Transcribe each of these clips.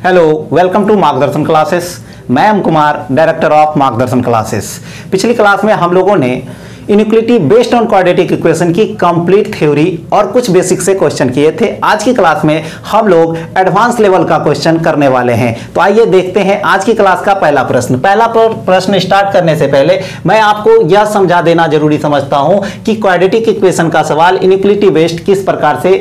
Hello, welcome to मार्गदर्शन classes. मैं M Kumar, director of मार्गदर्शन क्लासेस। पिछली क्लास में हम लोगों ने inequality based on quadratic equation की कंप्लीट थ्योरी और कुछ बेसिक से क्वेश्चन किए थे। आज की क्लास में हम लोग एडवांस लेवल का क्वेश्चन करने वाले हैं। तो आइए देखते हैं आज की क्लास का पहला प्रश्न। पहला प्रश्न स्टार्ट करने से पहले मैं आपको यह समझा देना जरूरी समझता हूं कि क्वाड्रेटिक इक्वेशन का सवाल इनइक्वालिटी बेस्ड किस प्रकार से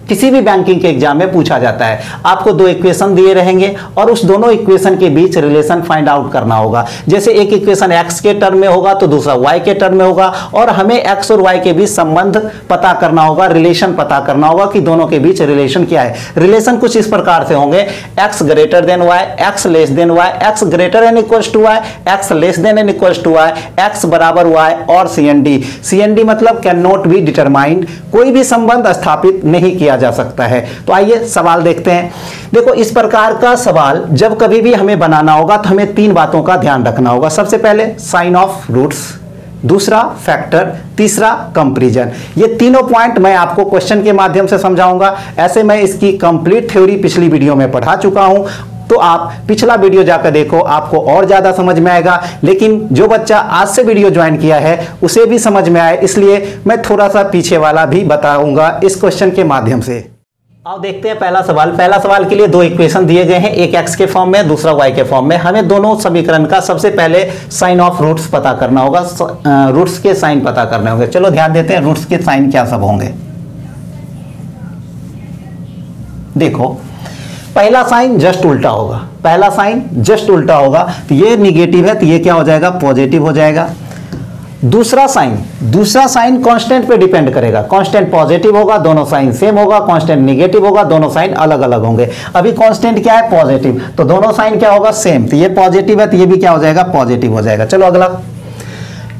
किसी भी बैंकिंग के एग्जाम में पूछा जाता है। आपको दो इक्वेशन दिए रहेंगे और उस दोनों इक्वेशन के बीच रिलेशन फाइंड आउट करना होगा। जैसे एक इक्वेशन x के टर्म में होगा तो दूसरा y के टर्म में होगा और हमें x और y के बीच संबंध पता करना होगा, रिलेशन पता करना होगा कि दोनों के बीच रिलेशन क्या है। रिलेशन कुछ इस प्रकार से होंगे, x greater than y, x less than y, x greater and equals to y, x less than and equals to y, x बराबर y और CND मतलब कैन नॉट बी डिटरमाइंड, कोई भी संबंध स्थापित नहीं किया जा सकता है। तो आइए सवाल देखते हैं। देखो, इस प्रकार का सवाल जब कभी भी हमें बनाना होगा तो हमें तीन बातों का ध्यान रखना होगा। सबसे पहले साइन ऑफ रूट्स, दूसरा फैक्टर, तीसरा कंपैरिजन। ये तीनों पॉइंट मैं आपको क्वेश्चन के माध्यम से समझाऊंगा। ऐसे मैं इसकी कंप्लीट थ्योरी पिछली वीडियो में पढ़ा चुका हूं, तो आप पिछला वीडियो जाकर देखो, आपको और ज्यादा समझ में आएगा। लेकिन जो बच्चा आज से वीडियो ज्वाइन किया है उसे भी समझ में आए, इसलिए मैं थोड़ा सा पीछे वाला भी बताऊंगा इस क्वेश्चन के माध्यम से। अब देखते हैं पहला सवाल। पहला सवाल के लिए दो इक्वेशन दिए गए हैं, एक x के फॉर्म में, दूसरा y के फॉर्म में। हमें दोनों समीकरण का सबसे पहले साइन ऑफ रूट्स पता करना होगा, रूट्स के साइन पता करने होंगे। चलो ध्यान देते हैं रूट्स के साइन क्या सब होंगे। देखो, पहला साइन जस्ट उल्टा होगा, पहला साइन जस्ट उल्टा होगा, तो ये निगेटिव है तो ये क्या हो जाएगा, पॉजिटिव हो जाएगा। दूसरा साइन कांस्टेंट पे डिपेंड करेगा, कांस्टेंट पॉजिटिव होगा, दोनों साइन सेम होगा, कांस्टेंट नेगेटिव होगा, दोनों साइन अलग अलग होंगे। अभी कांस्टेंट क्या है, पॉजिटिव, तो दोनों साइन क्या होगा, सेम, तो ये पॉजिटिव है तो ये भी क्या हो जाएगा, पॉजिटिव हो जाएगा। चलो अगला,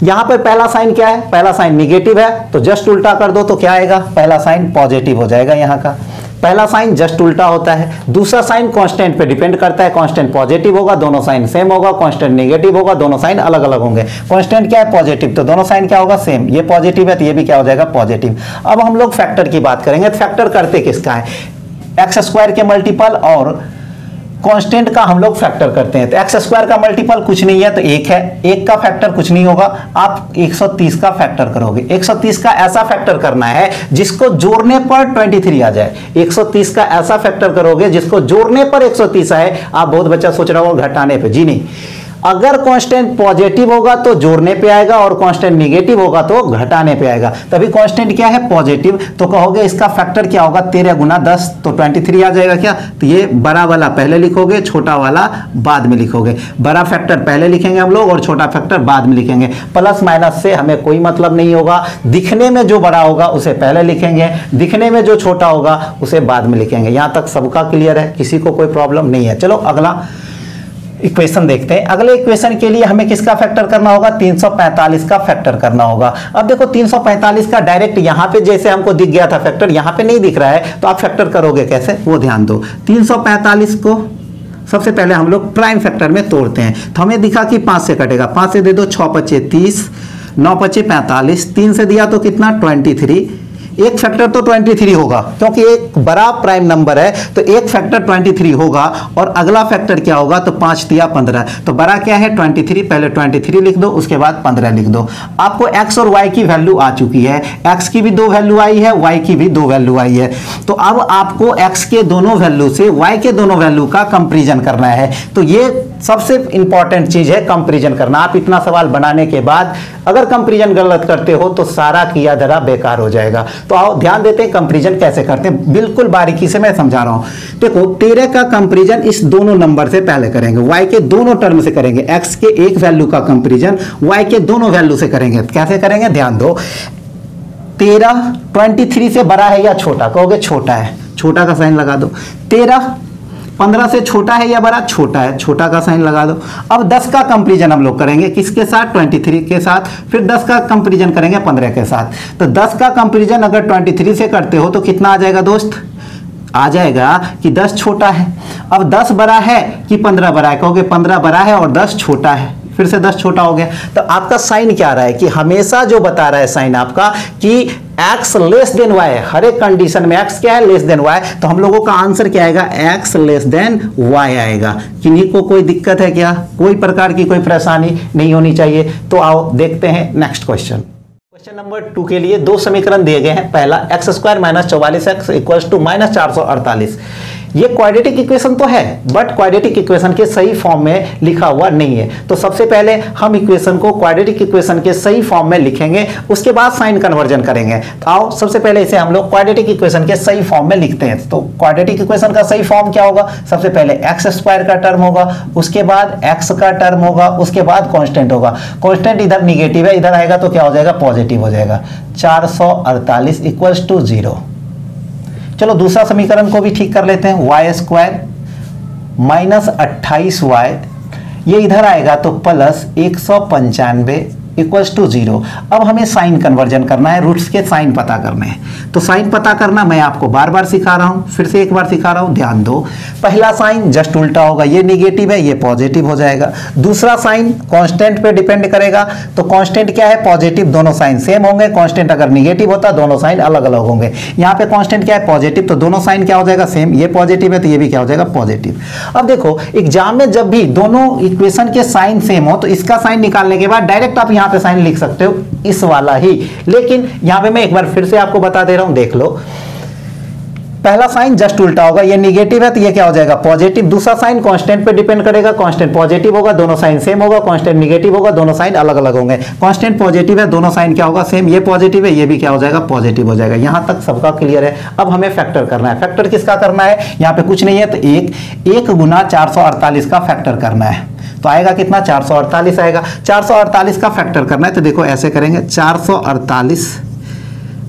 यहां पर पहला साइन क्या है, पहला साइन निगेटिव है तो जस्ट उल्टा कर दो तो क्या आएगा, पहला साइन पॉजिटिव हो जाएगा। यहां का पहला साइन जस्ट उल्टा होता है। दूसरा साइन कांस्टेंट पे डिपेंड करता है, कांस्टेंट पॉजिटिव होगा, दोनों साइन सेम होगा, कांस्टेंट नेगेटिव होगा, दोनों साइन अलग अलग होंगे। कांस्टेंट क्या है, पॉजिटिव, तो दोनों साइन क्या होगा, सेम, ये पॉजिटिव है तो ये भी क्या हो जाएगा, पॉजिटिव। अब हम लोग फैक्टर की बात करेंगे। फैक्टर करते किसका है, एक्स स्क्वायर के मल्टीपल और कांस्टेंट का हम लोग फैक्टर करते हैं। तो एक्स स्क्वायर का मल्टीपल कुछ नहीं है तो एक है, एक का फैक्टर कुछ नहीं होगा, आप 130 का फैक्टर करोगे। 130 का ऐसा फैक्टर करना है जिसको जोड़ने पर 23 आ जाए। 130 का ऐसा फैक्टर करोगे जिसको जोड़ने पर 130 आए। आप बहुत बच्चा सोच रहा हो घटाने पे, जी नहीं, अगर कांस्टेंट पॉजिटिव होगा तो जोड़ने पे आएगा और कांस्टेंट नेगेटिव होगा तो घटाने पे आएगा। तभी कांस्टेंट क्या है, पॉजिटिव, तो कहोगे इसका फैक्टर क्या होगा, 13 गुना 10 तो 23 आ जाएगा क्या। तो ये बड़ा वाला पहले लिखोगे, छोटा वाला बाद में लिखोगे। बड़ा फैक्टर पहले लिखेंगे हम लोग और छोटा फैक्टर बाद में लिखेंगे। प्लस माइनस से हमें कोई मतलब नहीं होगा, दिखने में जो बड़ा होगा उसे पहले लिखेंगे, दिखने में जो छोटा होगा उसे बाद में लिखेंगे। यहां तक सबका क्लियर है, किसी को कोई प्रॉब्लम नहीं है। चलो अगला इक्वेशन देखते हैं। अगले इक्वेशन के लिए हमें किसका फैक्टर करना होगा, 345 का फैक्टर करना होगा। अब देखो 345 का डायरेक्ट यहाँ पे जैसे हमको दिख गया था फैक्टर, यहाँ पे नहीं दिख रहा है, तो आप फैक्टर करोगे कैसे वो ध्यान दो। 345 को सबसे पहले हम लोग प्राइम फैक्टर में तोड़ते हैं, तो हमें दिखा कि 5 से कटेगा, 5 से दे दो 6 पचे 30, 9 पचे 45, 3 से दिया तो कितना 23। एक फैक्टर तो 23 होगा क्योंकि एक बड़ा प्राइम नंबर है, तो एक फैक्टर 23 होगा और अगला फैक्टर क्या होगा, तो 5 दिया 15, तो बड़ा क्या है 23, पहले 23 लिख दो उसके बाद 15 लिख दो। आपको x और y की वैल्यू आ चुकी है, x की भी 2 वैल्यू आई है, y की भी 2 वैल्यू आई है। तो अब आपको x के दोनों वैल्यू से y के दोनों वैल्यू का कंपैरिजन करना है। तो ये सबसे इंपॉर्टेंट चीज है, कंपैरिजन करना। आप इतना सवाल बनाने के बाद अगर कंपैरिजन गलत करते हो तो सारा किया धरा बेकार हो जाएगा। तो आओ ध्यान देते हैं कंपैरिजन कैसे करते हैं, बिल्कुल बारीकी से मैं समझा रहा हूं। देखो 13 का कंपैरिजन इस दोनों नंबर से पहले करेंगे, y के दोनों टर्म से करेंगे, x के एक वैल्यू का कंपैरिजन y के दोनों वैल्यू से करेंगे। कैसे करेंगे ध्यान दो। 13 23 से बड़ा है या छोटा, कहोगे छोटा है, छोटा का साइन लगा दो। 13 15 से छोटा है या बड़ा, छोटा है, छोटा का साइन लगा दो। अब 10 का कंपैरिजन हम लोग करेंगे किसके साथ, 23 के साथ, फिर 10 का कंपैरिजन करेंगे 15 के साथ। तो 10 का कंपैरिजन अगर 23 से करते हो तो कितना आ जाएगा दोस्त, आ जाएगा कि 10 छोटा है। अब 10 बड़ा है कि 15 बड़ा है, कहोगे 15 बड़ा है और 10 छोटा है, फिर से 10 छोटा हो गया। तो आपका साइन क्या आ रहा है कि हमेशा जो बता रहा है साइन आपका कि x लेस देन y है, हर एक कंडीशन में x क्या है, लेस देन y, तो हम लोगों का आंसर क्या आएगा, x लेस देन y आएगा। किन्हीं को कोई दिक्कत है क्या, कोई प्रकार की कोई परेशानी नहीं होनी चाहिए। तो आओ देखते हैं नेक्स्ट क्वेश्चन। क्वेश्चन नंबर 2 के लिए दो समीकरण दिए गए हैं। पहला x square minus 44x equals to minus 448। ये क्वाड्रेटिक इक्वेशन तो है, बट क्वाड्रेटिक इक्वेशन के सही फॉर्म में लिखा हुआ नहीं है। तो सबसे पहले हम इक्वेशन को क्वाड्रेटिक इक्वेशन के सही फॉर्म में लिखेंगे, उसके बाद साइन कन्वर्जन करेंगे। तो आओ सबसे पहले इसे हम लोग क्वाड्रेटिक इक्वेशन के सही फॉर्म में लिखते हैं। तो क्वाड्रेटिक इक्वेशन का सही फॉर्म क्या होगा, सबसे पहले एक्स स्क्वायर का टर्म होगा, उसके बाद एक्स का टर्म होगा, उसके बाद कांस्टेंट होगा। कांस्टेंट इधर निगेटिव है, इधर आएगा तो क्या हो जाएगा, पॉजिटिव हो जाएगा। 448 इक्वल्स टू 0। चलो दूसरा समीकरण को भी ठीक कर लेते हैं। वाई स्क्वायर माइनस 28y, ये इधर आएगा तो प्लस 195 इक्वल्स टू 0। अब हमें साइन कन्वर्जन करना है, रूट्स के साइन पता करने हैं। तो साइन पता करना मैं आपको बार बार सिखा रहा हूं, फिर से एक बार सिखा रहा हूं, ध्यान दो। पहला साइन जस्ट उल्टा होगा, ये निगेटिव है, ये पॉजिटिव हो जाएगा। दूसरा साइन कांस्टेंट पे डिपेंड करेगा, तो कांस्टेंट क्या है, पॉजिटिव, दोनों साइन सेम होंगे। कांस्टेंट अगर निगेटिव होता दोनों साइन अलग अलग होंगे। यहाँ पे कांस्टेंट क्या है, पॉजिटिव, तो दोनों साइन क्या हो जाएगा, सेम। ये पॉजिटिव है तो ये भी क्या हो जाएगा, पॉजिटिव। अब देखो एग्जाम में जब भी दोनों इक्वेशन के साइन सेम हो तो इसका साइन निकालने के बाद डायरेक्ट आप पे साइन लिख सकते हो, इस वाला ही। लेकिन यहां पे मैं एक बार फिर से आपको बता दे रहा हूं, देख लो। पहला साइन जस्ट उल्टा होगा, ये निगेटिव है तो ये क्या हो जाएगा, पॉजिटिव। दूसरा साइन कांस्टेंट पे डिपेंड करेगा, कांस्टेंट पॉजिटिव होगा, दोनों साइन सेम होगा। कांस्टेंट निगेटिव होगा, दोनों साइन अलग अलग होंगे। कांस्टेंट पॉजिटिव है, दोनों साइन क्या होगा, सेम। ये पॉजिटिव है, ये भी क्या हो जाएगा, पॉजिटिव हो जाएगा। यहां तक सबका क्लियर है। अब हमें फैक्टर करना है। फैक्टर किसका करना है, यहां पे कुछ नहीं है तो एक गुना 448 का फैक्टर करना है। तो आएगा कितना, 448 आएगा। 448 का फैक्टर करना है तो देखो ऐसे करेंगे, 448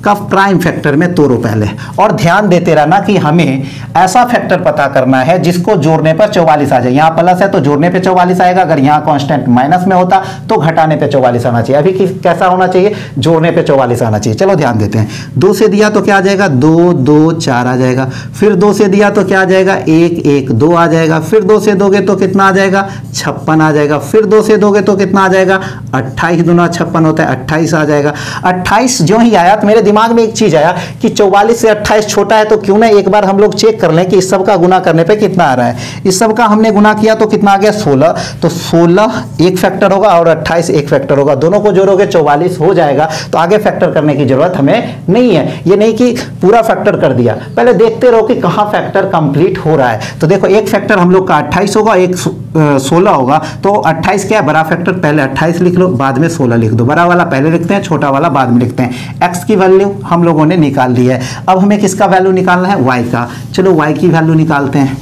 का प्राइम फैक्टर में तोड़ो पहले। और ध्यान देते रहना कि हमें ऐसा फैक्टर पता करना है जिसको जोड़ने पर 44 आ जाए। यहां प्लस है तो जोड़ने पे 44 आएगा, अगर यहां कांस्टेंट माइनस में होता तो घटाने पे 44 आना चाहिए। अभी कैसा होना चाहिए, जोड़ने पे 44 आना चाहिए। चलो ध्यान देते हैं। 2 से दिया तो क्या आ जाएगा, 2 2 4 आ जाएगा। फिर 2 से दिया तो क्या आ जाएगा, 1 1 2 आ जाएगा। फिर 2 से दोगे तो कितना आ जाएगा, 56 आ जाएगा। फिर 2 से दोगे तो कितना आ जाएगा, 28 दूना 56 होता है, 28 आ जाएगा। 28 जो ही आया तो मेरे दिमाग में एक चीज आया कि 44 से 28 छोटा है, तो क्यों ना एक बार हम लोग चेक कर लें कि इस सब का गुना करने पे कितना आ रहा है। इस सब का हमने गुना किया तो कितना आ गया, 16। तो 16 एक फैक्टर होगा और 28 एक फैक्टर होगा, दोनों को जोड़ोगे 44 हो जाएगा। तो आगे फैक्टर करने की जरूरत हमें नहीं है। ये नहीं कि पूरा फैक्टर कर दिया, पहले देखते रहो कि कहां फैक्टर कंप्लीट हो रहा है। तो देखो एक फैक्टर हम लोग का 28 होगा, एक 16 होगा। तो 28 क्या है, बड़ा फैक्टर, पहले 28 लिख लो, बाद में 16 लिख दो। बड़ा वाला पहले लिखते हैं, छोटा वाला बाद में लिखते हैं। एक्स की वैल्यू हम लोगों ने निकाल ली है। अब हमें किसका वैल्यू निकालना है, y का। चलो y की वैल्यू निकालते हैं।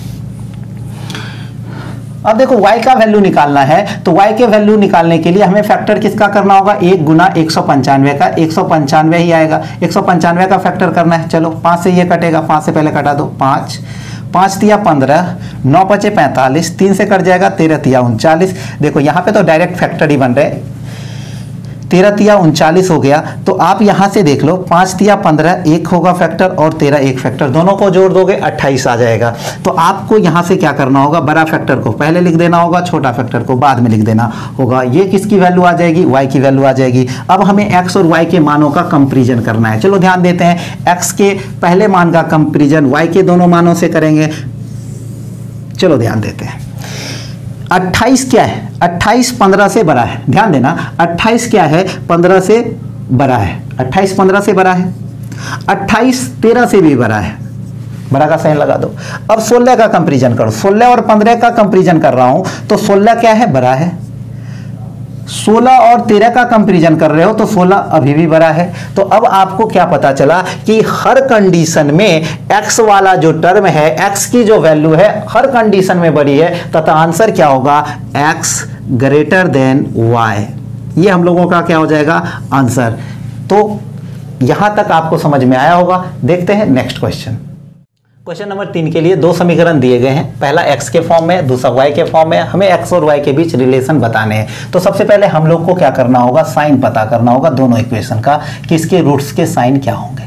अब देखो y का वैल्यू निकालना है तो y के वैल्यू निकालने के लिए हमें फैक्टर किसका करना होगा, 1 गुना 195 का। 195 ही आएगा, 195 का फैक्टर करना है। चलो 5 से ये कटेगा, 5 से पहले कटा दो, 5 5 तिया 15, 9 पचे 45, 3 से कट जाएगा, 13 तिया 39। देखो यहाँ पे तो डायरेक्ट फैक्टर ही बन रहे, 13 तिया 39 हो गया। तो आप यहां से देख लो, 5 तिया 15 एक होगा फैक्टर और 13 एक फैक्टर, दोनों को जोड़ दोगे 28 आ जाएगा। तो आपको यहां से क्या करना होगा, बड़ा फैक्टर को पहले लिख देना होगा, छोटा फैक्टर को बाद में लिख देना होगा। ये किसकी वैल्यू आ जाएगी, y की वैल्यू आ जाएगी। अब हमें x और y के मानों का कंपेरिजन करना है। चलो ध्यान देते हैं, x के पहले मान का कंपेरिजन y के दोनों मानों से करेंगे। चलो ध्यान देते हैं, 28 क्या है, 28 15 से बड़ा है। ध्यान देना, 28 क्या है, 15 से बड़ा है। 28 15 से बड़ा है, 28 13 से भी बड़ा है। बड़ा का साइन लगा दो। अब 16 का कंपेरिजन करो, 16 और 15 का कंपेरिजन कर रहा हूं तो 16 क्या है, बड़ा है। 16 और 13 का कंपैरिजन कर रहे हो तो 16 अभी भी बड़ा है। तो अब आपको क्या पता चला कि हर कंडीशन में x वाला जो टर्म है, x की जो वैल्यू है हर कंडीशन में बड़ी है, तथा आंसर क्या होगा, x ग्रेटर देन y। ये हम लोगों का क्या हो जाएगा, आंसर। तो यहां तक आपको समझ में आया होगा। देखते हैं नेक्स्ट क्वेश्चन। क्वेश्चन नंबर 3 के लिए दो समीकरण दिए गए हैं, पहला x के फॉर्म में, दूसरा y के फॉर्म में। हमें x और y के बीच रिलेशन बताने हैं। तो सबसे पहले हम लोग को क्या करना होगा, साइन पता करना होगा दोनों इक्वेशन का कि इसके रूट्स के साइन क्या होंगे।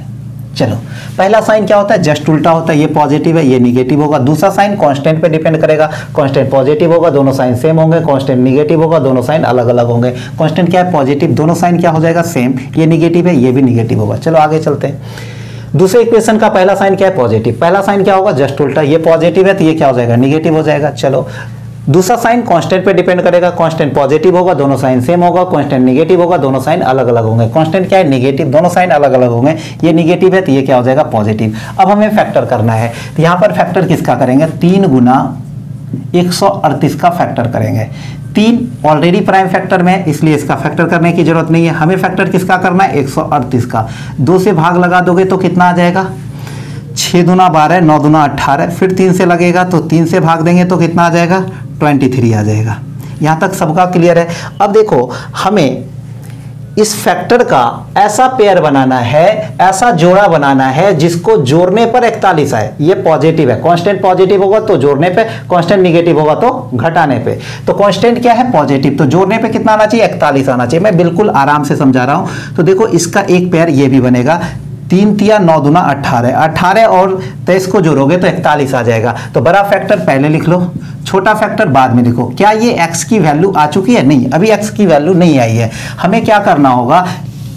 चलो, पहला साइन क्या होता है, जस्ट उल्टा होता है, ये पॉजिटिव है ये निगेटिव होगा। दूसरा साइन कांस्टेंट पे डिपेंड करेगा, कांस्टेंट पॉजिटिव होगा, दोनों साइन सेम होंगे। कांस्टेंट निगेटिव होगा, दोनों साइन अलग अलग होंगे। कांस्टेंट क्या है, पॉजिटिव, दोनों साइन क्या हो जाएगा, सेम, ये निगेटिव है ये भी निगेटिव होगा। चलो आगे चलते हैं। दूसरे इक्वेशन का पहला साइन क्या है, पॉजिटिव, पहला साइन क्या होगा, जस्ट उल्टा, ये पॉजिटिव है तो ये क्या हो जाएगा, निगेटिव हो जाएगा। चलो, दूसरा साइन कांस्टेंट पे डिपेंड करेगा, कांस्टेंट पॉजिटिव होगा, दोनों साइन सेम होगा। कांस्टेंट निगेटिव होगा, दोनों साइन अलग अलग होंगे। कांस्टेंट क्या है, नेगेटिव, दोनों साइन अलग अलग होंगे, ये निगेटिव है तो ये क्या हो जाएगा, पॉजिटिव। अब हमें फैक्टर करना है, तो यहाँ पर फैक्टर किसका करेंगे, 3 गुना 138 का फैक्टर करेंगे। 3 ऑलरेडी प्राइम फैक्टर में है इसलिए इसका फैक्टर करने की जरूरत नहीं है। हमें फैक्टर किसका करना है, 138 का। 2 से भाग लगा दोगे तो कितना आ जाएगा, 6 दूना 12, 9 दूना 18, फिर 3 से लगेगा तो 3 से भाग देंगे तो कितना आ जाएगा, 23 आ जाएगा। यहाँ तक सबका क्लियर है। अब देखो, हमें इस फैक्टर का ऐसा पेयर बनाना है, ऐसा जोड़ा बनाना है जिसको जोड़ने पर 41 आए। ये पॉजिटिव है, कांस्टेंट पॉजिटिव होगा तो जोड़ने पे, कांस्टेंट निगेटिव होगा तो घटाने पे। तो कांस्टेंट क्या है, पॉजिटिव, तो जोड़ने पे कितना आना चाहिए, 41 आना चाहिए। मैं बिल्कुल आराम से समझा रहा हूं। तो देखो, इसका एक पेयर ये भी बनेगा, 3 तिया 9 दूना 18, 18 और 23 को जोड़ोगे तो 41 आ जाएगा। तो बड़ा फैक्टर पहले लिख लो, छोटा फैक्टर बाद में लिखो। क्या ये x की वैल्यू आ चुकी है, नहीं, अभी x की वैल्यू नहीं आई है। हमें क्या करना होगा,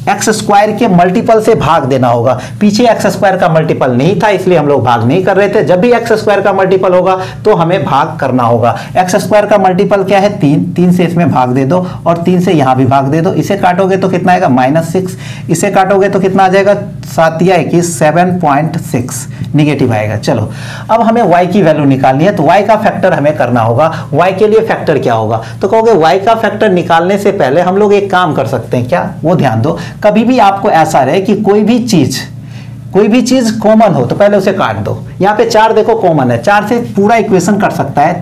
एक्स स्क्वायर के मल्टीपल से भाग देना होगा। पीछे एक्स स्क्वायर का मल्टीपल नहीं था इसलिए हम लोग भाग नहीं कर रहे थे। जब भी एक्स स्क्वायर का मल्टीपल होगा तो हमें भाग करना होगा। एक्स स्क्वायर का मल्टीपल क्या है, 3, 3 से इसमें भाग दे दो और 3 से यहां भी भाग दे दो। इसे काटोगे तो कितना आएगा, -6, इसे काटोगे तो कितना आ जाएगा, 7 या 21, 7.6 निगेटिव आएगा। चलो, अब हमें y की वैल्यू निकालनी है तो y का फैक्टर हमें करना होगा। y के लिए फैक्टर क्या होगा, तो कहोगे y का फैक्टर निकालने से पहले हम लोग एक काम कर सकते हैं, क्या, वो ध्यान दो। कभी भी आपको ऐसा रहे कि कोई भी चीज कॉमन हो तो पहले उसे काट दो। यहां पे 4 देखो कॉमन है, 4 से पूरा इक्वेशन कर सकता है।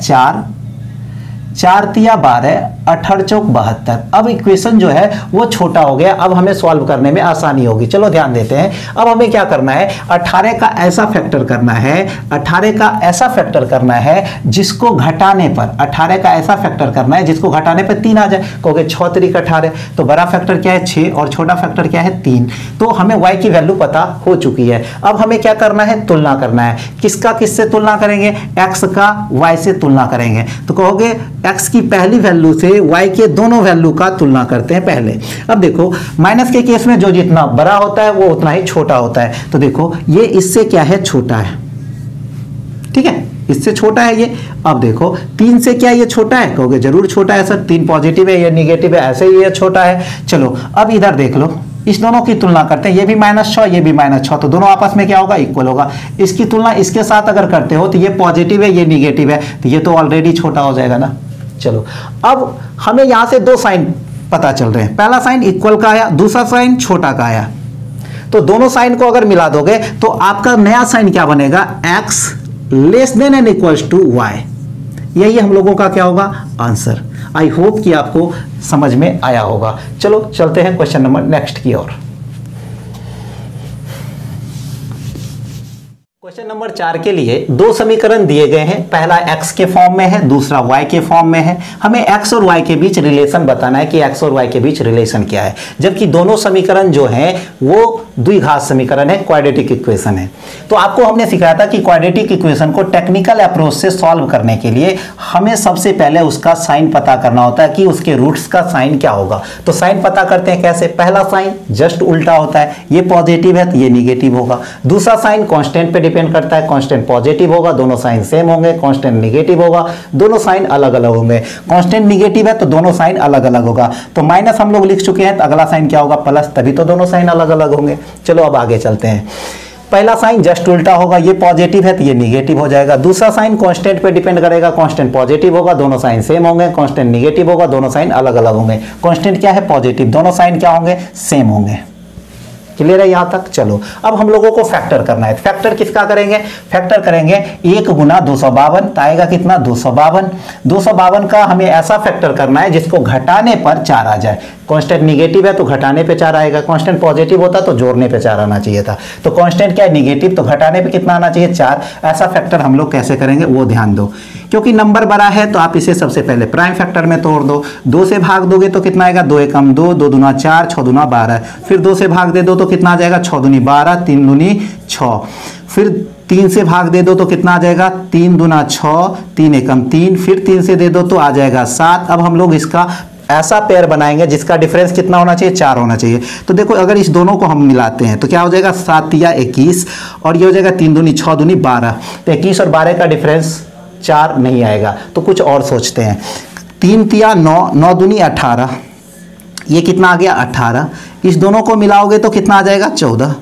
4 तिया 12, 18 चौक 72। अब इक्वेशन जो है वो छोटा हो गया, अब हमें सॉल्व करने में आसानी होगी। चलो ध्यान देते हैं। अब हमें क्या करना है, 18 का ऐसा फैक्टर करना है, 18 का ऐसा फैक्टर करना है जिसको घटाने पर, 18 का ऐसा फैक्टर करना है जिसको घटाने पर 3 आ जाए। कहोगे 6 3 18, तो बड़ा फैक्टर क्या है 6 और छोटा फैक्टर क्या है 3। तो हमें y की वैल्यू पता हो चुकी है। अब हमें क्या करना है, तुलना करना है। किसका किससे तुलना करेंगे, x का y से तुलना करेंगे। तो कहोगे x की पहली वैल्यू से y के दोनों वैल्यू का तुलना करते हैं पहले। अब देखो, माइनस के केस में जो जितना बड़ा होता है वो उतना ही छोटा होता है। तो देखो, ये इससे क्या है, छोटा है, ठीक है, इससे छोटा है ये। अब देखो, 3 से क्या ये छोटा है, कहोगे जरूर छोटा है सर, 3 पॉजिटिव है ये निगेटिव है, ऐसे ही ये छोटा है। चलो, अब इधर देख लो, इस दोनों की तुलना करते हैं। ये भी -6 ये भी -6, तो दोनों आपस में क्या होगा, इक्वल होगा। इसकी तुलना इसके साथ अगर करते हो तो ये पॉजिटिव है ये निगेटिव है, तो ये तो ऑलरेडी छोटा हो जाएगा ना। चलो, अब हमें यहां से 2 साइन पता चल रहे हैं। पहला साइन इक्वल का आया, दूसरा साइन छोटा का आया। तो दोनों साइन को अगर मिला दोगे तो आपका नया साइन क्या बनेगा, x less than and equals to y। यही हम लोगों का क्या होगा, आंसर। आई होप कि आपको समझ में आया होगा। चलो चलते हैं क्वेश्चन नंबर नेक्स्ट की ओर। क्वेश्चन नंबर 4 के लिए 2 समीकरण दिए गए हैं। पहला x के फॉर्म में है, दूसरा y के फॉर्म में है। हमें x और y के बीच रिलेशन बताना है कि x और y के बीच रिलेशन क्या है, जबकि दोनों समीकरण जो हैं वो द्विघात समीकरण है, क्वाड्रेटिक इक्वेशन है। तो आपको हमने सिखाया था कि क्वाड्रेटिक इक्वेशन को टेक्निकल अप्रोच से सॉल्व करने के लिए हमें सबसे पहले उसका साइन पता करना होता है कि उसके रूट्स का साइन क्या होगा। तो साइन पता करते हैं कैसे, पहला साइन जस्ट उल्टा होता है, ये पॉजिटिव है तो ये निगेटिव होगा। दूसरा साइन कांस्टेंट पे डिपेंड करता है, कांस्टेंट पॉजिटिव होगा, दोनों साइन सेम होंगे। कांस्टेंट निगेटिव होगा, दोनों साइन अलग अलग होंगे। कांस्टेंट निगेटिव है तो दोनों साइन अलग अलग होगा। तो माइनस हम लोग लिख चुके हैं, तो अगला साइन क्या होगा, प्लस, तभी तो दोनों साइन अलग अलग होंगे। चलो अब आगे चलते हैं। पहला साइन जस्ट उल्टा होगा, ये पॉजिटिव है तो ये निगेटिव हो जाएगा। दूसरा साइन कांस्टेंट पे डिपेंड करेगा, कांस्टेंट पॉजिटिव होगा, दोनों साइन सेम होंगे। कांस्टेंट निगेटिव होगा, दोनों साइन अलग अलग होंगे। कांस्टेंट क्या है, पॉजिटिव, दोनों साइन क्या होंगे, सेम होंगे। क्लियर है यहां तक। चलो, अब हम लोगों को फैक्टर करना है। फैक्टर किसका करेंगे, फैक्टर करेंगे 1 गुना 252, तो आएगा कितना, 252। 252 का हमें ऐसा फैक्टर करना है जिसको घटाने पर 4 आ जाए। कांस्टेंट निगेटिव है तो घटाने पे 4 आएगा, कांस्टेंट पॉजिटिव होता तो जोड़ने पे 4 आना चाहिए था। तो कांस्टेंट क्या है, निगेटिव, तो घटाने पे कितना आना चाहिए, 4। ऐसा फैक्टर हम लोग कैसे करेंगे वो ध्यान दो। क्योंकि नंबर बड़ा है तो आप इसे सबसे पहले प्राइम फैक्टर में तोड़ दो। 2 से भाग दोगे तो कितना आएगा, 2 एकम 2, 2 दूना 4, 6 दूना 12, फिर 2 से भाग दे दो तो कितना आ जाएगा, 6 दूनी 12, 3 दूनी 6, फिर 3 से भाग दे दो तो कितना आ जाएगा, 3 दूना 6, 3 एकम 3, फिर 3 से दे दो तो आ जाएगा 7। अब हम लोग इसका ऐसा पेयर बनाएंगे जिसका डिफरेंस कितना होना चाहिए, 4 होना चाहिए। तो देखो अगर इस दोनों को हम मिलाते हैं तो क्या हो जाएगा, 7 या 21, और ये हो जाएगा 3 दूनी 6 दूनी 12। तो 21 और 12 का डिफरेंस 4 नहीं आएगा, तो कुछ और सोचते हैं। 3 तिया 9, 9 दूनी 18, ये कितना आ गया 18, इस दोनों को मिलाओगे तो कितना आ जाएगा 14।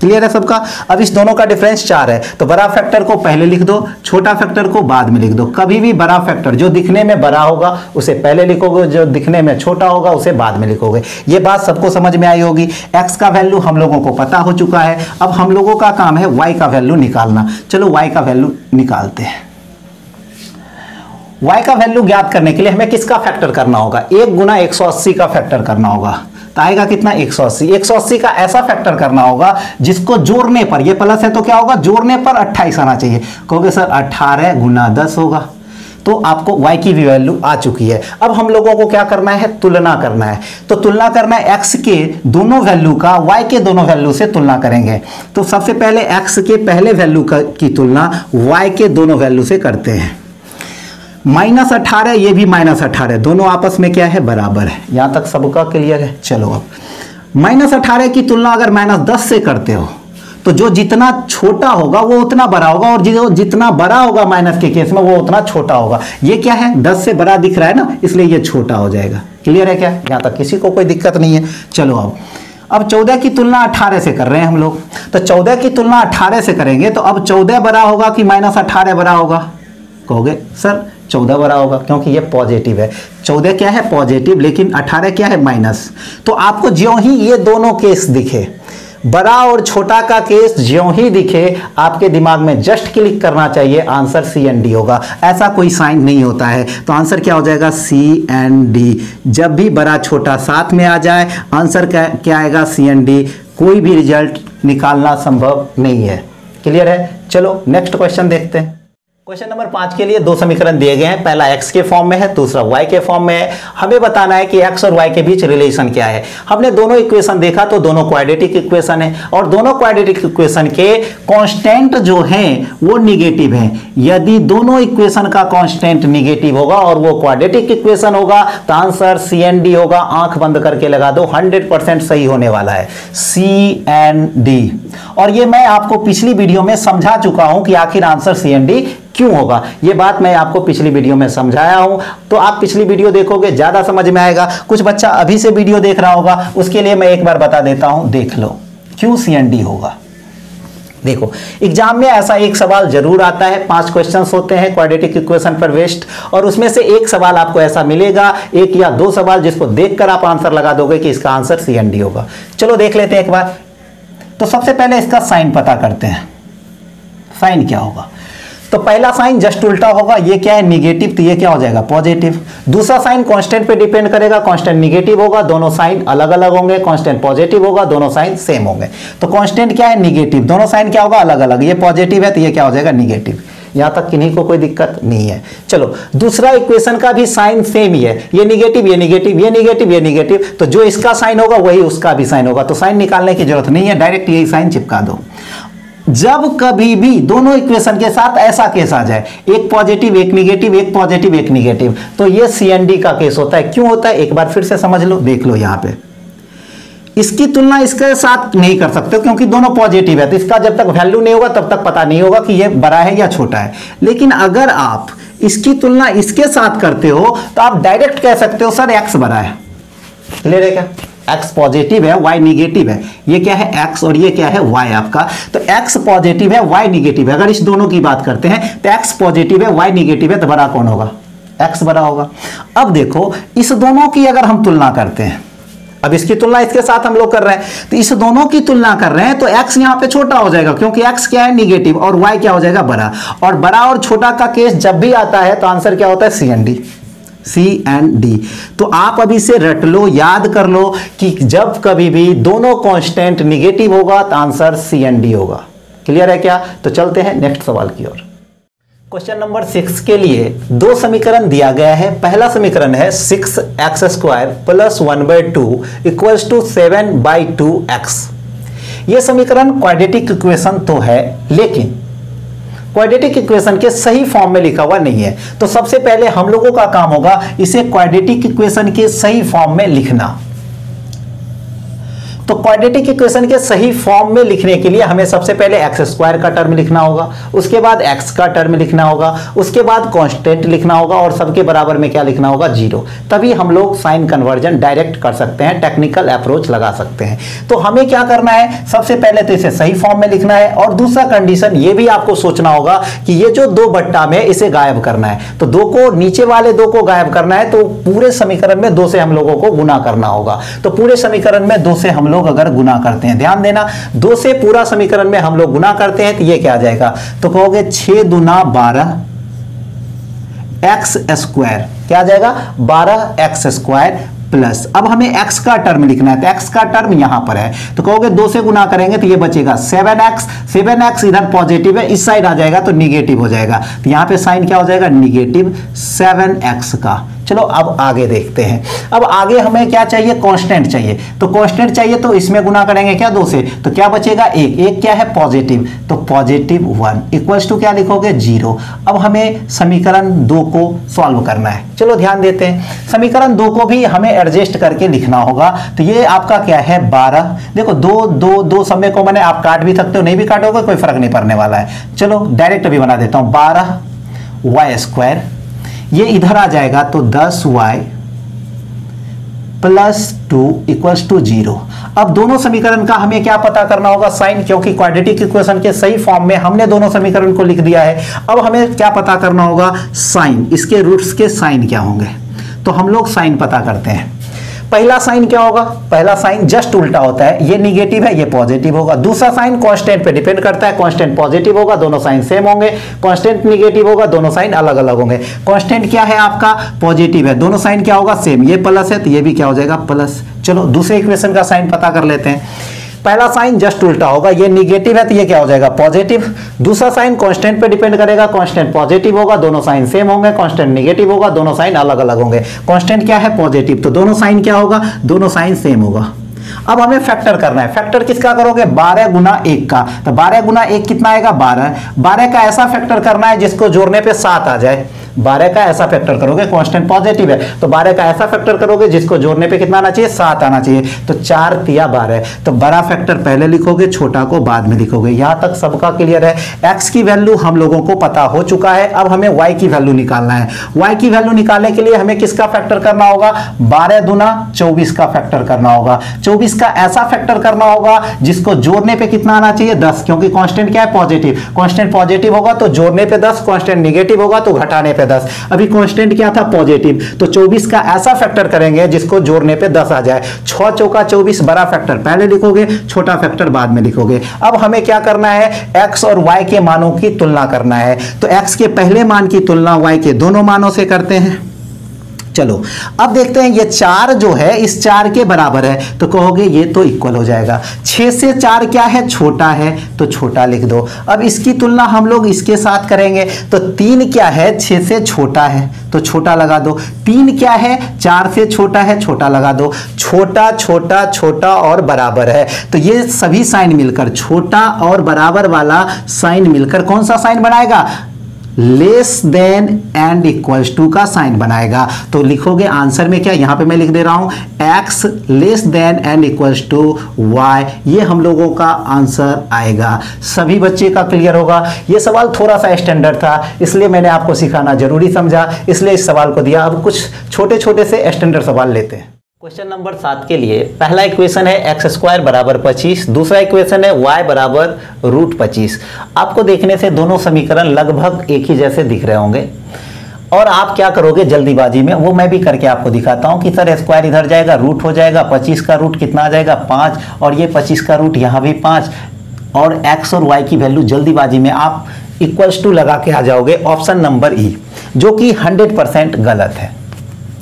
क्लियर है सबका। अब इस दोनों का डिफरेंस 4 है, तो बड़ा फैक्टर को पहले लिख दो, छोटा फैक्टर को बाद में लिख दो। कभी भी बड़ा फैक्टर जो दिखने में बड़ा होगा उसे पहले लिखोगे, जो दिखने में छोटा होगा उसे बाद में लिखोगे। ये बात सबको समझ में आई होगी। x का वैल्यू हम लोगों को पता हो चुका है, अब हम लोगों का काम है y का वैल्यू निकालना। चलो y का वैल्यू निकालते हैं। y का वैल्यू ज्ञात करने के लिए हमें किसका फैक्टर करना होगा, 1 गुना 180 का फैक्टर करना होगा। तो आएगा कितना, 180। 180 का ऐसा फैक्टर करना होगा जिसको जोड़ने पर, ये प्लस है तो क्या होगा, जोड़ने पर 28 आना चाहिए। कहोगे सर 18 गुना 10 होगा, तो आपको y की भी वैल्यू आ चुकी है। अब हम लोगों को क्या करना है, तुलना करना है। तो तुलना करना है x के दोनों वैल्यू का y के दोनों वैल्यू से तुलना करेंगे। तो सबसे पहले x के पहले वैल्यू की तुलना y के दोनों वैल्यू से करते हैं। -18, ये भी -18, दोनों आपस में क्या है, बराबर है। यहां तक सबका क्लियर है। चलो अब -18 की तुलना अगर -10 से करते हो तो जो जितना छोटा होगा वो उतना बड़ा होगा, और जो जितना बड़ा होगा माइनस के केस में वो उतना छोटा होगा। ये क्या है, 10 से बड़ा दिख रहा है ना, इसलिए ये छोटा हो जाएगा। क्लियर है क्या, यहां तक किसी को कोई दिक्कत नहीं है। चलो अब 14 की तुलना 18 से कर रहे हैं हम लोग, तो 14 की तुलना 18 से करेंगे तो अब 14 बड़ा होगा कि -18 बड़ा होगा। कहोगे सर 14 बड़ा होगा, क्योंकि ये पॉजिटिव है। 14 क्या है, पॉजिटिव, लेकिन 18 क्या है, माइनस। तो आपको ज्यों ही ये दोनों केस दिखे, बड़ा और छोटा का केस ज्यों ही दिखे, आपके दिमाग में जस्ट क्लिक करना चाहिए, आंसर सी एंड डी होगा। ऐसा कोई साइन नहीं होता है, तो आंसर क्या हो जाएगा, सी एंड डी। जब भी बड़ा छोटा साथ में आ जाए आंसर क्या आएगा, सी एंड डी। कोई भी रिजल्ट निकालना संभव नहीं है। क्लियर है। चलो नेक्स्ट क्वेश्चन देखते हैं। क्वेश्चन नंबर 5 के लिए 2 समीकरण दिए गए हैं। पहला x के फॉर्म में है, दूसरा y के फॉर्म में है। हमें बताना है कि x और y के बीच रिलेशन क्या है। हमने दोनों इक्वेशन देखा तो दोनों क्वाड्रेटिक इक्वेशन है, और दोनों क्वाड्रेटिक इक्वेशन के कांस्टेंट जो हैं वो निगेटिव हैं। यदि दोनों इक्वेशन का कांस्टेंट निगेटिव होगा और वो क्वाड्रेटिक इक्वेशन होगा तो आंसर सी एंड डी होगा। आंख बंद करके लगा दो, 100% सही होने वाला है, सी एंड डी। और ये मैं आपको पिछली वीडियो में समझा चुका हूं कि आखिर आंसर सी एंड डी क्यों होगा। ये बात मैं आपको पिछली वीडियो में समझाया हूं, तो आप पिछली वीडियो देखोगे ज्यादा समझ में आएगा। कुछ बच्चा अभी से वीडियो देख रहा होगा, उसके लिए मैं एक बार बता देता हूं, देख लो क्यों सी एंड डी होगा। देखो एग्जाम में ऐसा एक सवाल जरूर आता है, 5 क्वेश्चंस होते हैं क्वाड्रेटिक इक्वेशन पर बेस्ड, और उसमें से एक सवाल आपको ऐसा मिलेगा, 1 या 2 सवाल जिसको देखकर आप आंसर लगा दोगे कि इसका आंसर सी एंड डी होगा। चलो देख लेते हैं एक बार। तो सबसे पहले इसका साइन पता करते हैं। साइन क्या होगा, तो पहला साइन जस्ट उल्टा होगा, ये क्या है, निगेटिव, तो ये क्या हो जाएगा, पॉजिटिव। दूसरा साइन कांस्टेंट पे डिपेंड करेगा, कांस्टेंट निगेटिव होगा, दोनों साइन अलग अलग होंगे। कांस्टेंट पॉजिटिव होगा, दोनों साइन सेम होंगे। तो कांस्टेंट क्या है, निगेटिव, दोनों साइन क्या होगा, अलग अलग। ये पॉजिटिव है तो ये क्या हो जाएगा, निगेटिव। यहां तक किन्हीं को कोई दिक्कत नहीं है। चलो दूसरा इक्वेशन का भी साइन सेम ही है, ये निगेटिव, ये निगेटिव, ये निगेटिव, ये निगेटिव, तो जो इसका साइन होगा वही उसका भी साइन होगा। तो साइन निकालने की जरूरत नहीं है, डायरेक्ट यही साइन चिपका दो। जब कभी भी दोनों इक्वेशन के साथ ऐसा केस आ जाए, एक पॉजिटिव एक निगेटिव, एक पॉजिटिव एक निगेटिव, तो ये सी एंड डी का केस होता है। क्यों होता है, एक बार फिर से समझ लो, देख लो। यहां पे इसकी तुलना इसके साथ नहीं कर सकते क्योंकि दोनों पॉजिटिव है, तो इसका जब तक वैल्यू नहीं होगा तब तक पता नहीं होगा कि ये बड़ा है या छोटा है। लेकिन अगर आप इसकी तुलना इसके साथ करते हो तो आप डायरेक्ट कह सकते हो सर एक्स बड़ा है। क्लियर है क्या, x पॉजिटिव है y निगेटिव है, ये क्या है x और ये क्या है y आपका। तो x पॉजिटिव है y निगेटिव है, अगर इस दोनों की बात करते हैं तो x पॉजिटिव है y निगेटिव है, तो बड़ा कौन होगा, x बड़ा होगा। अब देखो इस दोनों की अगर हम तुलना करते हैं, अब इसकी तुलना इसके साथ हम लोग कर रहे हैं, तो इस दोनों की तुलना कर रहे हैं तो x यहां पे छोटा हो जाएगा क्योंकि x क्या है, निगेटिव, और y क्या हो जाएगा, बड़ा। और बड़ा और छोटा का केस जब भी आता है तो आंसर क्या होता है, C and D, C and D. तो आप अभी से रट लो, याद कर लो कि जब कभी भी दोनों कांस्टेंट निगेटिव होगा तो आंसर सी एंड डी होगा। क्लियर है क्या, तो चलते हैं नेक्स्ट सवाल की ओर। क्वेश्चन नंबर 6 के लिए 2 समीकरण दिया गया है। पहला समीकरण है 6x² + 1/2 = 7/2x। ये समीकरण क्वाड्रेटिक इक्वेशन तो है, लेकिन क्वाड्रेटिक इक्वेशन के सही फॉर्म में लिखा हुआ नहीं है। तो सबसे पहले हम लोगों का काम होगा इसे क्वाड्रेटिक इक्वेशन के सही फॉर्म में लिखना। तो क्वाड्रेटिक इक्वेशन के सही फॉर्म में लिखने के लिए हमें सबसे पहले एक्स स्क्वायर का टर्म लिखना होगा, उसके बाद एक्स का टर्म लिखना होगा, उसके बाद कांस्टेंट लिखना होगा और सबके बराबर में क्या लिखना होगा, 0। तभी हम लोग साइन कन्वर्जन डायरेक्ट कर सकते हैं, टेक्निकल अप्रोच लगा सकते हैं। तो हमें क्या करना है, सबसे पहले तो इसे सही फॉर्म में लिखना है और दूसरा कंडीशन ये भी आपको सोचना होगा कि ये जो 2 बट्टा में इसे गायब करना है। तो 2 को, नीचे वाले 2 को गायब करना है तो पूरे समीकरण में 2 से हम लोगों को गुना करना होगा। तो पूरे समीकरण में 2 से हम लोग अगर गुना करते हैं, ध्यान देना, 2 से पूरा समीकरण में हम लोग गुना करते हैं तो ये क्या आ जाएगा, तो कहोगे 6 दूना 12 एक्स स्क्वायर, क्या आ जाएगा 12 एक्स स्क्वायर प्लस, अब हमें x का टर्म लिखना है तो x का टर्म यहां पर है तो कहोगे 2 से गुना करेंगे तो ये बचेगा 7x इधर पॉजिटिव है, इस साइड आ जाएगा तो निगेटिव हो जाएगा, तो यहां पे साइन क्या हो जाएगा, निगेटिव 7x का। चलो अब आगे देखते हैं। अब आगे हमें क्या चाहिए, कांस्टेंट चाहिए। तो कांस्टेंट चाहिए तो इसमें गुना करेंगे क्या 2 से, तो क्या बचेगा 1 क्या है पॉजिटिव, तो पॉजिटिव 1 इक्वल्स टू क्या लिखोगे 0। अब हमें समीकरण 2 को सॉल्व करना है। चलो ध्यान देते हैं, समीकरण 2 को भी हमें एडजस्ट करके लिखना होगा। तो ये आपका क्या है 12, देखो 2 समय को मैंने आप काट भी सकते हो, नहीं भी काटोगे कोई फर्क नहीं पड़ने वाला है। चलो डायरेक्ट भी बना देता हूं, 12 वाई स्क्वायर, ये इधर आ जाएगा तो 10y प्लस 2 इक्वल्स टू 0। अब दोनों समीकरण का हमें क्या पता करना होगा, साइन, क्योंकि क्वाड्रेटिक इक्वेशन के सही फॉर्म में हमने दोनों समीकरण को लिख दिया है। अब हमें क्या पता करना होगा, साइन, इसके रूट्स के साइन क्या होंगे। तो हम लोग साइन पता करते हैं। पहला साइन क्या होगा, पहला साइन जस्ट उल्टा होता है, ये निगेटिव है ये पॉजिटिव होगा। दूसरा साइन कांस्टेंट पे डिपेंड करता है, कांस्टेंट पॉजिटिव होगा दोनों साइन सेम होंगे, कांस्टेंट निगेटिव होगा दोनों साइन अलग अलग होंगे। कांस्टेंट क्या है आपका, पॉजिटिव है, दोनों साइन क्या होगा सेम, ये प्लस है तो ये भी क्या हो जाएगा प्लस। चलो दूसरे इक्वेशन का साइन पता कर लेते हैं। पहला साइन जस्ट उल्टा होगा, ये निगेटिव है तो ये क्या हो जाएगा पॉजिटिव। दूसरा साइन कांस्टेंट पे डिपेंड करेगा, कांस्टेंट पॉजिटिव होगा दोनों साइन सेम होंगे, कांस्टेंट निगेटिव होगा दोनों साइन अलग अलग होंगे। कांस्टेंट क्या है पॉजिटिव, तो दोनों साइन क्या होगा, दोनों साइन सेम होगा। अब हमें फैक्टर करना है, फैक्टर किसका करोगे 12 गुना 1 का, तो 12 गुना 1 कितना आएगा 12। 12 का ऐसा फैक्टर करना है जिसको जोड़ने पे 7 आ जाए, 12 का ऐसा फैक्टर करोगे, कांस्टेंट पॉजिटिव है तो 12 का ऐसा फैक्टर करोगे जिसको जोड़ने पे कितना आना चाहिए 7 आना चाहिए। तो 4 तिया 12, तो बड़ा फैक्टर पहले लिखोगे छोटा को बाद में लिखोगे। यहां तक सबका क्लियर है। x की वैल्यू हम लोगों को पता हो चुका है, अब हमें y की वैल्यू निकालना है। y की वैल्यू निकालने के लिए हमें किसका फैक्टर करना होगा, 12 दूना 24 का फैक्टर करना होगा। 24 का ऐसा फैक्टर करना होगा जिसको जोड़ने पे कितना आना चाहिए 10, क्योंकि कांस्टेंट क्या है पॉजिटिव, कांस्टेंट पॉजिटिव होगा तो जोड़ने पे 10, कांस्टेंट निगेटिव होगा तो घटाने पे 10। अभी कांस्टेंट क्या था पॉजिटिव, तो 24 का ऐसा फैक्टर करेंगे जिसको जोड़ने पे 10 आ जाए। 6 चौका 24, बड़ा फैक्टर पहले लिखोगे छोटा फैक्टर बाद में लिखोगे। अब हमें क्या करना है, x और y के मानों की तुलना करना है। तो x के पहले मान की तुलना y के दोनों मानों से करते हैं। चलो अब देखते हैं, ये 4 जो है इस 4 के बराबर है तो कहोगे ये तो इक्वल हो जाएगा। 6 से 4 क्या है छोटा है तो छोटा लिख दो। अब इसकी तुलना हम लोग इसके साथ करेंगे तो 3 क्या है 6 से छोटा है तो छोटा लगा दो। 3 क्या है 4 से छोटा है छोटा लगा दो। छोटा छोटा छोटा और बराबर है, तो ये सभी साइन मिलकर छोटा और बराबर वाला साइन मिलकर कौन सा साइन बनाएगा, less than and equals to का साइन बनाएगा। तो लिखोगे आंसर में क्या, यहां पे मैं लिख दे रहा हूं x less than and equals to y, ये हम लोगों का आंसर आएगा। सभी बच्चे का क्लियर होगा। ये सवाल थोड़ा सा स्टैंडर्ड था इसलिए मैंने आपको सिखाना जरूरी समझा, इसलिए इस सवाल को दिया। अब कुछ छोटे छोटे से स्टैंडर्ड सवाल लेते हैं। क्वेश्चन नंबर 7 के लिए पहला इक्वेशन है एक्स स्क्वायर बराबर 25, दूसरा इक्वेशन है y बराबर रूट 25। आपको देखने से दोनों समीकरण लगभग एक ही जैसे दिख रहे होंगे और आप क्या करोगे जल्दीबाजी में, वो मैं भी करके आपको दिखाता हूं कि सर स्क्वायर इधर जाएगा रूट हो जाएगा, 25 का रूट कितना आ जाएगा 5 और ये 25 का रूट यहाँ भी 5 और x और y की वैल्यू जल्दीबाजी में आप इक्वल्स टू लगा के आ जाओगे ऑप्शन नंबर ई, जो कि 100% गलत है।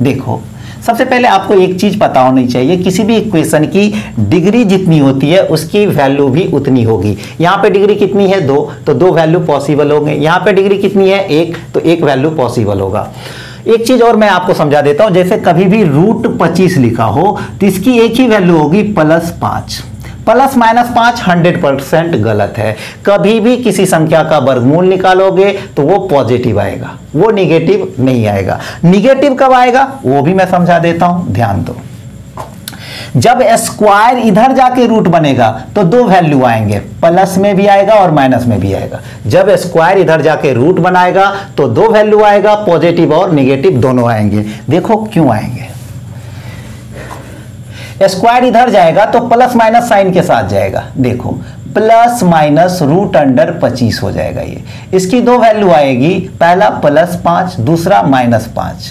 देखो सबसे पहले आपको एक चीज पता होनी चाहिए, किसी भी इक्वेशन की डिग्री जितनी होती है उसकी वैल्यू भी उतनी होगी। यहाँ पे डिग्री कितनी है 2 तो 2 वैल्यू पॉसिबल होंगे, यहाँ पे डिग्री कितनी है 1 तो 1 वैल्यू पॉसिबल होगा। एक चीज और मैं आपको समझा देता हूं, जैसे कभी भी रूट 25 लिखा हो तो इसकी एक ही वैल्यू होगी +5। प्लस माइनस 5 100% गलत है। कभी भी किसी संख्या का वर्गमूल निकालोगे तो वो पॉजिटिव आएगा, वो निगेटिव नहीं आएगा। निगेटिव कब आएगा वो भी मैं समझा देता हूं, ध्यान दो। जब स्क्वायर इधर जाके रूट बनेगा तो दो वैल्यू आएंगे, प्लस में भी आएगा और माइनस में भी आएगा। जब स्क्वायर इधर जाके रूट बनाएगा तो दो वैल्यू आएगा, पॉजिटिव और निगेटिव दोनों आएंगे। देखो क्यों आएंगे। स्क्वायर इधर जाएगा तो प्लस माइनस साइन के साथ जाएगा, देखो प्लस माइनस रूट अंडर 25 हो जाएगा ये। इसकी दो वैल्यू आएगी, पहला +5, दूसरा -5।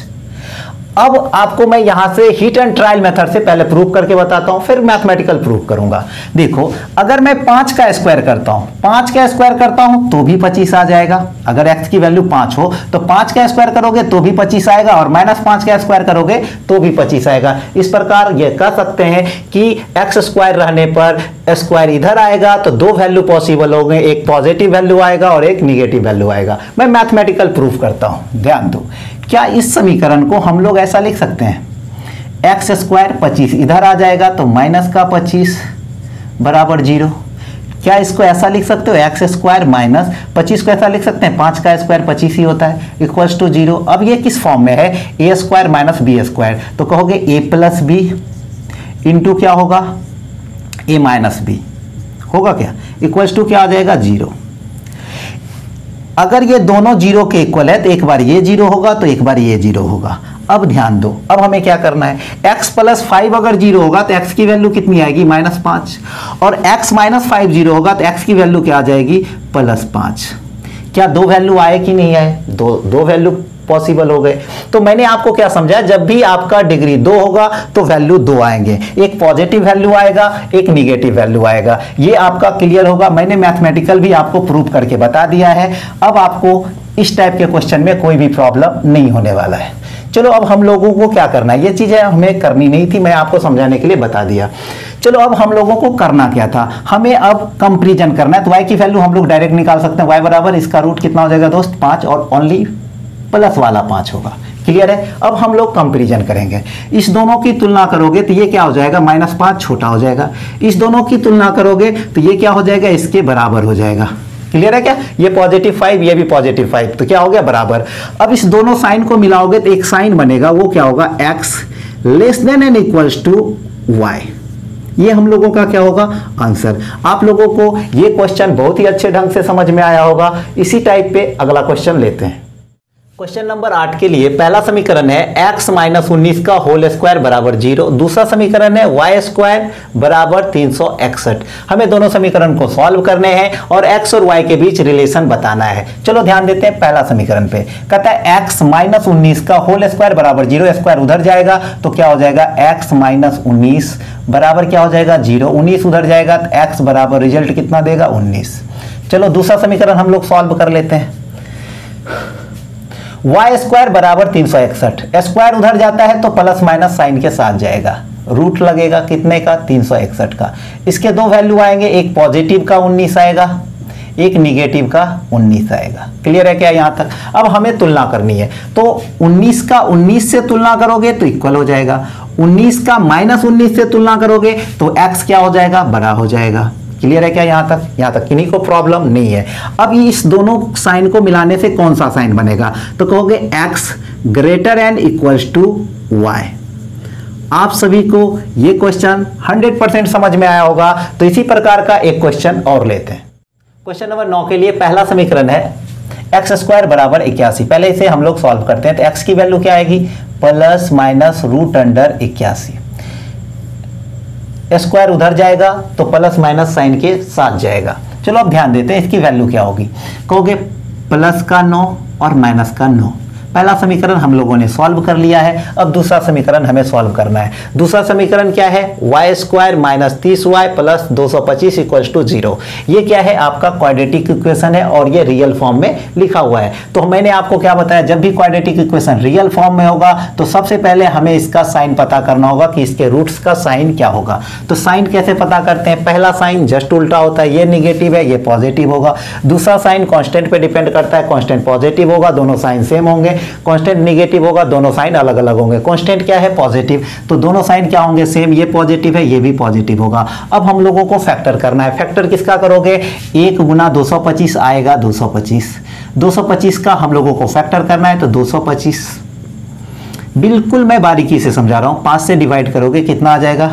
अब आपको मैं यहां से हिट एंड ट्रायल मेथड से पहले प्रूव करके बताता हूं, फिर मैथमेटिकल प्रूव करूंगा। देखो अगर मैं 5 का स्क्वायर करता हूं, 5 का स्क्वायर करता हूं तो भी 25 आ जाएगा। अगर x की वैल्यू 5 हो तो 5 का स्क्वायर करोगे तो भी 25 आएगा, और -5 का स्क्वायर करोगे तो भी 25 आएगा। इस प्रकार ये कह सकते हैं कि x स्क्वायर रहने पर स्क्वायर इधर आएगा तो दो वैल्यू पॉसिबल होंगे, एक पॉजिटिव वैल्यू आएगा और एक निगेटिव वैल्यू आएगा। मैं मैथमेटिकल प्रूफ करता हूं, ध्यान दो। क्या इस समीकरण को हम लोग ऐसा लिख सकते हैं, एक्स स्क्वायर 25 इधर आ जाएगा तो -25 बराबर 0। क्या इसको ऐसा लिख सकते हो, एक्स स्क्वायर -25 को ऐसा लिख सकते हैं, 5 का स्क्वायर 25 ही होता है, इक्वल्स टू 0। अब ये किस फॉर्म में है, ए स्क्वायर माइनस बी स्क्वायर, तो कहोगे a प्लस बी इंटू क्या होगा, a माइनस बी होगा क्या, इक्वल्स टू क्या आ जाएगा 0। अगर ये दोनों 0 के इक्वल है तो एक बार ये 0 होगा तो एक बार ये 0 होगा। अब ध्यान दो, अब हमें क्या करना है, x प्लस 5 अगर 0 होगा तो x की वैल्यू कितनी आएगी, -5, और x माइनस 5 0 होगा तो x की वैल्यू क्या आ जाएगी, +5। क्या दो वैल्यू आए कि नहीं आए, दो वैल्यू पॉसिबल हो गए। तो मैंने आपको क्या समझाया, जब भी आपका डिग्री 2 होगा तो वैल्यू 2 आएंगे, एक पॉजिटिव वैल्यू आएगा, एक निगेटिव वैल्यू आएगा। ये आपका क्लियर होगा। मैंने मैथमेटिकल भी आपको प्रूव करके बता दिया है। अब आपको इस टाइप के क्वेश्चन में कोई भी प्रॉब्लम नहीं होने वाला है। चलो अब हम लोगों को क्या करना है, ये चीजें हमें करनी नहीं थी, मैं आपको समझाने के लिए बता दिया। चलो अब हम लोगों को करना क्या था, हमें अब कंपैरिजन करना है। तो y की वैल्यू हम लोग डायरेक्ट निकाल सकते हैं, y बराबर इसका रूट कितना हो जाएगा दोस्त, 5, और ओनली प्लस वाला 5 होगा। क्लियर है। अब हम लोग कंपैरिजन करेंगे, इस दोनों की तुलना करोगे तो ये क्या हो जाएगा, -5 छोटा हो जाएगा। इस दोनों की तुलना करोगे तो ये क्या हो जाएगा, इसके बराबर हो जाएगा। क्लियर है क्या, ये +5 ये भी +5, तो क्या हो गया, बराबर। अब इस दोनों साइन को मिलाओगे तो एक साइन बनेगा, वो क्या होगा, x less than and equals to y। ये हम लोगों का क्या होगा, आंसर। आप लोगों को ये क्वेश्चन बहुत ही अच्छे ढंग से समझ में आया होगा। इसी टाइप पे अगला क्वेश्चन लेते हैं। क्वेश्चन नंबर 8 के लिए पहला समीकरण है x माइनस 19 का होल स्क्वायर बराबर 0। दूसरा समीकरण है y स्क्वायर बराबर 361। हमें दोनों समीकरण को सॉल्व करने हैं और x और y के बीच रिलेशन बताना है। चलो ध्यान देते हैं पहला समीकरण पे। कहता है x माइनस 19 का होल स्क्वायर बराबर 0, स्क्वायर उधर जाएगा तो क्या हो जाएगा, x माइनस 19 बराबर क्या हो जाएगा, 0। 19 उधर जाएगा तो x बराबर रिजल्ट कितना देगा, 19। चलो दूसरा समीकरण हम लोग सॉल्व कर लेते हैं। y स्क्वायर बराबर 361, स्क्वायर उधर जाता है तो प्लस माइनस साइन के साथ जाएगा, रूट लगेगा कितने का, 361 का। इसके दो वैल्यू आएंगे, एक पॉजिटिव का 19 आएगा, एक निगेटिव का 19 आएगा। क्लियर है क्या यहां तक। अब हमें तुलना करनी है, तो 19 का 19 से तुलना करोगे तो इक्वल हो जाएगा, 19 का -19 से तुलना करोगे तो x क्या हो जाएगा, बड़ा हो जाएगा। क्लियर है क्या यहां तक किन्हीं को प्रॉब्लम नहीं है। अब इस दोनों साइन को मिलाने से कौन सा साइन बनेगा, तो कहोगे x greater and equals to y। आप सभी को ये क्वेश्चन 100% समझ में आया होगा। तो इसी प्रकार का एक क्वेश्चन और लेते हैं। क्वेश्चन नंबर 9 के लिए पहला समीकरण है एक्स स्क्वायर बराबर 81। पहले इसे हम लोग सॉल्व करते हैं। तो x की वैल्यू क्या आएगी, plus minus root under 81। Square उधर जाएगा तो प्लस माइनस साइन के साथ जाएगा। चलो अब ध्यान देते हैं इसकी वैल्यू क्या होगी। कहोगे प्लस का 9 और माइनस का 9। पहला समीकरण हम लोगों ने सॉल्व कर लिया है। अब दूसरा समीकरण हमें सॉल्व करना है। दूसरा समीकरण क्या है, y square minus 30y plus 225 equals to 0। ये क्या है, आपका क्वाड्रेटिक इक्वेशन है और ये रियल फॉर्म में लिखा हुआ है। तो मैंने आपको क्या बताया, जब भी क्वाड्रेटिक इक्वेशन रियल फॉर्म में होगा तो सबसे पहले हमें इसका साइन पता करना होगा कि इसके रूट्स का साइन क्या होगा। तो साइन कैसे पता करते हैं, पहला साइन जस्ट उल्टा होता है, ये निगेटिव है ये पॉजिटिव होगा। दूसरा साइन कांस्टेंट पे डिपेंड करता है, कांस्टेंट पॉजिटिव होगा, दोनों साइन सेम होंगे। कांस्टेंट नेगेटिव होगा, दोनों साइन अलग अलग होंगे। कांस्टेंट क्या है? पॉजिटिव, तो दोनों साइन क्या होंगे? सेम। ये पॉजिटिव है, ये भी पॉजिटिव होगा। अब हम लोगों को फैक्टर करना है। फैक्टर किसका करोगे? 1 गुना 225 आएगा 225। 225 का हम लोगों को फैक्टर करना है, तो 225 बिल्कुल मैं बारीकी से समझा रहा हूं। 5 से डिवाइड करोगे कितना आ जाएगा?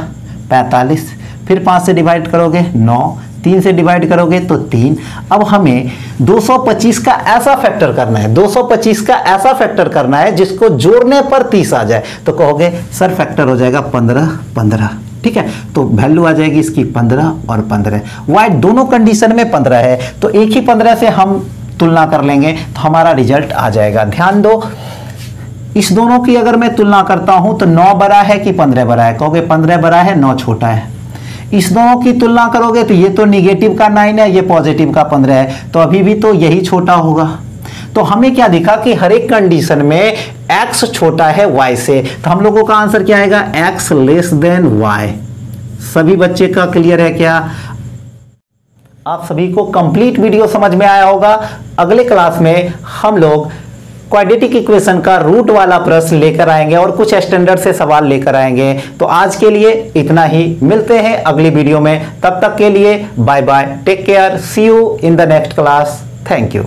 45। फिर 5 से डिवाइड करोगे 9, 3 से डिवाइड करोगे तो 3। अब हमें 225 का ऐसा फैक्टर करना है, 225 का ऐसा फैक्टर करना है जिसको जोड़ने पर 30 आ जाए। तो कहोगे सर फैक्टर हो जाएगा 15 15, ठीक है। तो वैल्यू आ जाएगी इसकी 15 और 15। वाई दोनों कंडीशन में 15 है, तो एक ही 15 से हम तुलना कर लेंगे तो हमारा रिजल्ट आ जाएगा। ध्यान दो, इस दोनों की अगर मैं तुलना करता हूं तो 9 बड़ा है कि 15 बड़ा है? कहोगे 15 बड़ा है, 9 छोटा है। इस दोनों की तुलना करोगे तो ये तो निगेटिव का 9 है, ये पॉजिटिव का 15 है, तो अभी भी तो यही छोटा होगा। तो हमें क्या दिखा कि हर एक कंडीशन में x छोटा है y से, तो हम लोगों का आंसर क्या आएगा? x less than y। सभी बच्चे का क्लियर है क्या? आप सभी को कंप्लीट वीडियो समझ में आया होगा। अगले क्लास में हम लोग क्वाड्रेटिक इक्वेशन का रूट वाला प्रश्न लेकर आएंगे और कुछ स्टैंडर्ड से सवाल लेकर आएंगे। तो आज के लिए इतना ही, मिलते हैं अगली वीडियो में। तब तक के लिए bye bye, take care, see you in the next class. Thank you.